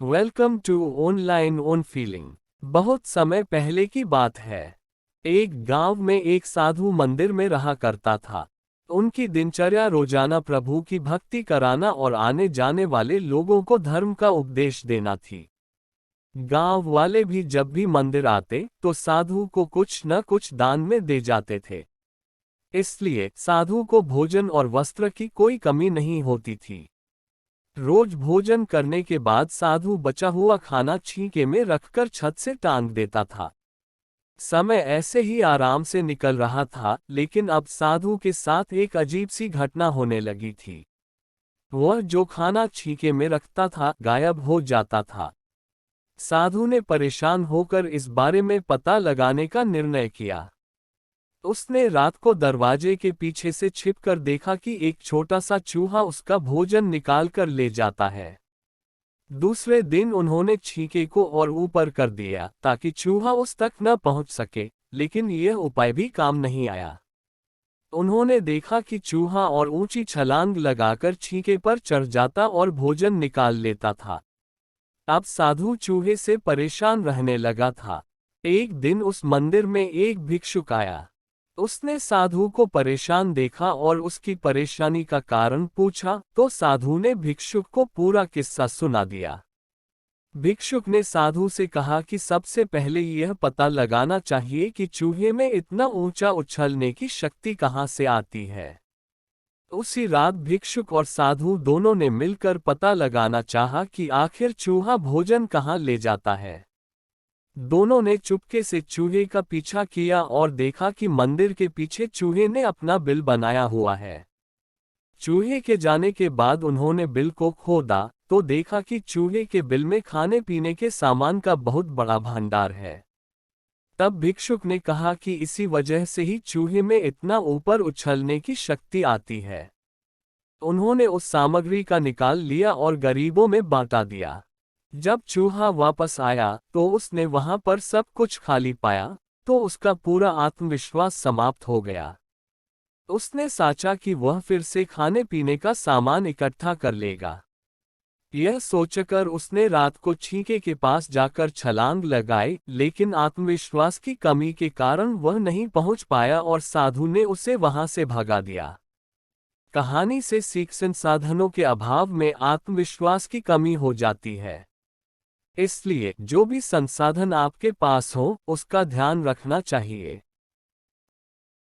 Welcome to online own feeling. बहुत समय पहले की बात है। एक गांव में एक साधु मंदिर में रहा करता था। उनकी दिनचर्या रोजाना प्रभु की भक्ति कराना और आने जाने वाले लोगों को धर्म का उपदेश देना थी। गांव वाले भी जब भी मंदिर आते तो साधु को कुछ न कुछ दान में दे जाते थे। इसलिए साधु को भोजन और वस्त्र की कोई कमी नहीं होती थी। रोज भोजन करने के बाद साधु बचा हुआ खाना छींके में रखकर छत से टांग देता था। समय ऐसे ही आराम से निकल रहा था, लेकिन अब साधु के साथ एक अजीब सी घटना होने लगी थी। वह जो खाना छींके में रखता था गायब हो जाता था। साधु ने परेशान होकर इस बारे में पता लगाने का निर्णय किया। उसने रात को दरवाजे के पीछे से छिपकर देखा कि एक छोटा सा चूहा उसका भोजन निकाल कर ले जाता है। दूसरे दिन उन्होंने छींके को और ऊपर कर दिया ताकि चूहा उस तक न पहुंच सके, लेकिन यह उपाय भी काम नहीं आया। उन्होंने देखा कि चूहा और ऊंची छलांग लगाकर छींके पर चढ़ जाता और भोजन निकाल लेता था। अब साधु चूहे से परेशान रहने लगा था। एक दिन उस मंदिर में एक भिक्षुक आया। उसने साधु को परेशान देखा और उसकी परेशानी का कारण पूछा तो साधु ने भिक्षुक को पूरा किस्सा सुना दिया। भिक्षुक ने साधु से कहा कि सबसे पहले यह पता लगाना चाहिए कि चूहे में इतना ऊंचा उछलने की शक्ति कहां से आती है। उसी रात भिक्षुक और साधु दोनों ने मिलकर पता लगाना चाहा कि आखिर चूहा भोजन कहां ले जाता है। दोनों ने चुपके से चूहे का पीछा किया और देखा कि मंदिर के पीछे चूहे ने अपना बिल बनाया हुआ है। चूहे के जाने के बाद उन्होंने बिल को खोदा तो देखा कि चूहे के बिल में खाने पीने के सामान का बहुत बड़ा भंडार है। तब भिक्षुक ने कहा कि इसी वजह से ही चूहे में इतना ऊपर उछलने की शक्ति आती है। उन्होंने उस सामग्री का निकाल लिया और गरीबों में बांटा दिया। जब चूहा वापस आया तो उसने वहां पर सब कुछ खाली पाया, तो उसका पूरा आत्मविश्वास समाप्त हो गया। उसने सोचा कि वह फिर से खाने पीने का सामान इकट्ठा कर लेगा। यह सोचकर उसने रात को छींके के पास जाकर छलांग लगाई, लेकिन आत्मविश्वास की कमी के कारण वह नहीं पहुंच पाया और साधु ने उसे वहां से भगा दिया। कहानी से सीख संसाधनों के अभाव में आत्मविश्वास की कमी हो जाती है। इसलिए जो भी संसाधन आपके पास हो उसका ध्यान रखना चाहिए।